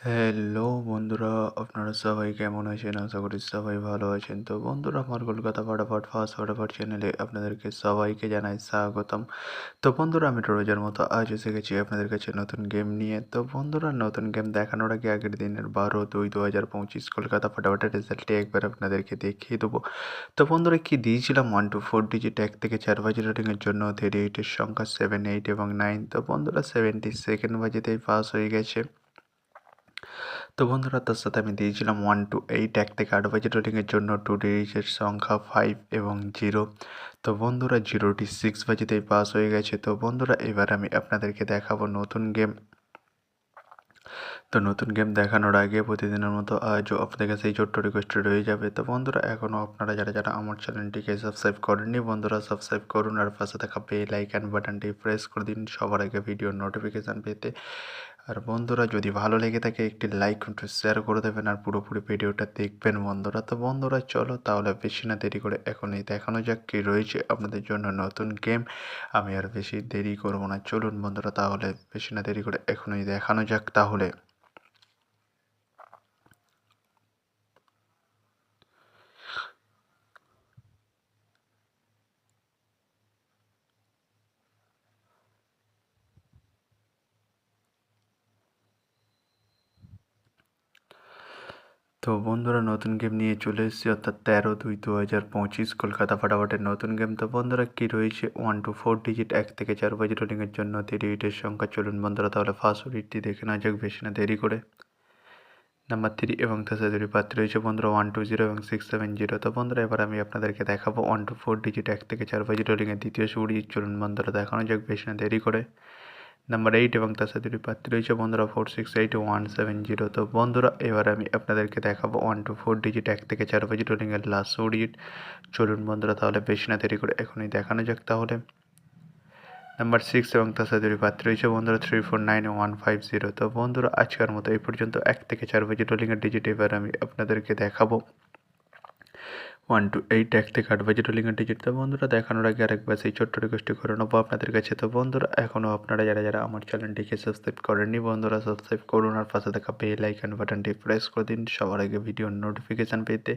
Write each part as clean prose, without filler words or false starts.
Hello বন্ধুরা, আপনারা সবাই কেমন আছেন? আশা করি সবাই ভালো আছেন। তো বন্ধুরা, আমার কলকাতা ফাটাফাট ফার্স্ট ফাটাফাট চ্যানেলে আপনাদেরকে সবাইকে জানাই স্বাগতম। তো বন্ধুরা, আমি রোজের মতো আজ এসে গেছি আপনাদের কাছে নতুন গেম নিয়ে। তো বন্ধুরা, নতুন গেম দেখানোর আগে আগের দিনের 12/2/2025 কলকাতা ফাটাফাটের রেজাল্টটি একবার আপনাদেরকে দেখিয়ে দেবো। তো বন্ধুরা, কি দিয়েছিলাম 1 to 4 ডিজিট 1 থেকে 4 বাজে রেটিংয়ের জন্য 38 এর সংখ্যা 7, 8 এবং 9। তো বন্ধুরা, 72nd বাজেতেই পাস হয়ে গেছে। তো বন্ধুরা, তার সাথে আমি দিয়েছিলাম 1 to 8 1 থেকে 8 বাজে রেটিংয়ের জন্য 2 ডিজিটের সংখ্যা 5 এবং 0। তো বন্ধুরা, 0টি 6 বাজেতেই পাস হয়ে গেছে। তো বন্ধুরা, এবার আমি আপনাদেরকে দেখাবো নতুন গেম। তো নতুন গেম দেখানোর আগে প্রতিদিনের মতো আজও আপনাদের কাছে এই ছোট্ট রিকোয়েস্টটি রয়ে যাবে। তো বন্ধুরা, এখনও আপনারা যারা আমার চ্যানেলটিকে সাবস্ক্রাইব করেননি, বন্ধুরা সাবস্ক্রাইব করুন আর পাশে থাকা বেল আইকন বাটনটি প্রেস করে দিন সবার আগে ভিডিওর নোটিফিকেশান পেতে। আর বন্ধুরা, যদি ভালো লেগে থাকে একটি লাইক একটু শেয়ার করে দেবেন আর পুরোপুরি ভিডিওটা দেখবেন বন্ধুরা। তো বন্ধুরা, চলো তাহলে বেশি না দেরি করে এখনই দেখানো যাক কী রয়েছে আপনাদের জন্য নতুন গেম। আমি আর বেশি দেরি করব না, চলুন বন্ধুরা, তাহলে বেশি না দেরি করে এখনই দেখানো যাক তাহলে। তো বন্ধুরা, নতুন গেম নিয়ে চলে এসেছি, অর্থাৎ 13/2/2025 কলকাতা ফাটাফাটের নতুন গেম। তো বন্ধুরা, কী রয়েছে 1 to 4 ডিজিট 1 থেকে 4 বাজে রেটিংয়ের জন্য 38 সংখ্যা। চলুন বন্ধুরা, তাহলে ফার্স্ট রিডটি দেখে নেওয়া যাক বেশি না দেরি করে। নাম্বার 3 এবং তার সাথে দুটি প্রার্থী রয়েছে বন্ধুরা 120 এবং 670। তো বন্ধুরা, এবার আমি আপনাদেরকে দেখাবো 1 to 4 ডিজিট 1 থেকে 4 বাজে রেটিংয়ের দ্বিতীয় সুড়ি। চলুন বন্ধুরা, দেখানো যাক বেশি না দেরি করে। নাম্বার 8 এবং তার সাথে দুটি প্রার্থী রয়েছে বন্ধুরা 468 ও 170। তো বন্ধুরা, এবার আমি আপনাদেরকে দেখাবো 1 to 4 ডিজিট 1 থেকে 4 বাজে রেটিংয়ের লাস্ট সুড়ি। চলুন বন্ধুরা, তাহলে বেশি না দেরি করে এখনই দেখানো যাক তাহলে। নাম্বার 6 এবং তার সাথে দুটি প্রার্থী রয়েছে বন্ধুরা 349 ও 150। তো বন্ধুরা, আজকের মতো এই পর্যন্ত 1 থেকে 4 বাজে রেটিংয়ের ডিজিট এবার আমি আপনাদেরকে দেখাবো 1 to 8 1 থেকে 8 বাজে রেটিংয়ের ডিজিট। তো বন্ধুরা, দেখানোর আগে আরেকবার সেই ছোট্ট রিকোয়েস্টটি করে নেবো আপনাদের কাছে। তো বন্ধুরা, এখনও আপনারা যারা আমার চ্যানেলটিকে সাবস্ক্রাইব করেননি, বন্ধুরা সাবস্ক্রাইব করুন আর পাশে থাকা বেল আইকন বাটনটি প্রেস করে দিন সবার আগে ভিডিওর নোটিফিকেশান পেতে।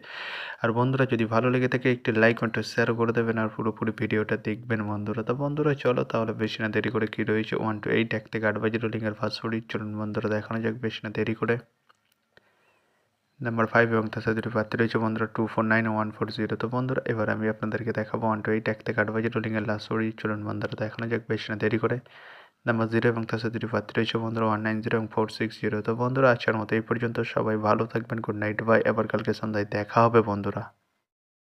আর বন্ধুরা, যদি ভালো লেগে থাকে একটি লাইক একটু শেয়ার করে দেবেন আর পুরোপুরি ভিডিওটা দেখবেন বন্ধুরা। তো বন্ধুরা, চলো তাহলে বেশি না দেরি করে কী রয়েছে 1 to 8 1 থেকে 8 বাজে রেটিংয়ের ফার্স্ট সুড়ি। চলুন বন্ধুরা, দেখানো যাক বেশি না দেরি করে। নাম্বার 5 এবং তার সাথে দুটি প্রার্থী রয়েছে বন্ধুরা 249 ও 140। তো বন্ধুরা, এবার আমি আপনাদেরকে দেখাবো 1 to 8 1 থেকে 8 বাজে রেটিংয়ের লাস্ট সুড়ি। চলুন বন্ধুরা, দেখানো যাক বেশি না দেরি করে। নাম্বার 0 এবং তার সাথে দুটি প্রার্থী রয়েছে বন্ধুরা 190 এবং 460। তো বন্ধুরা, আজকের মতো এই পর্যন্ত। সবাই ভালো থাকবেন, গুড নাইট, বাই। আবার কালকে সন্ধ্যায় দেখা হবে বন্ধুরা।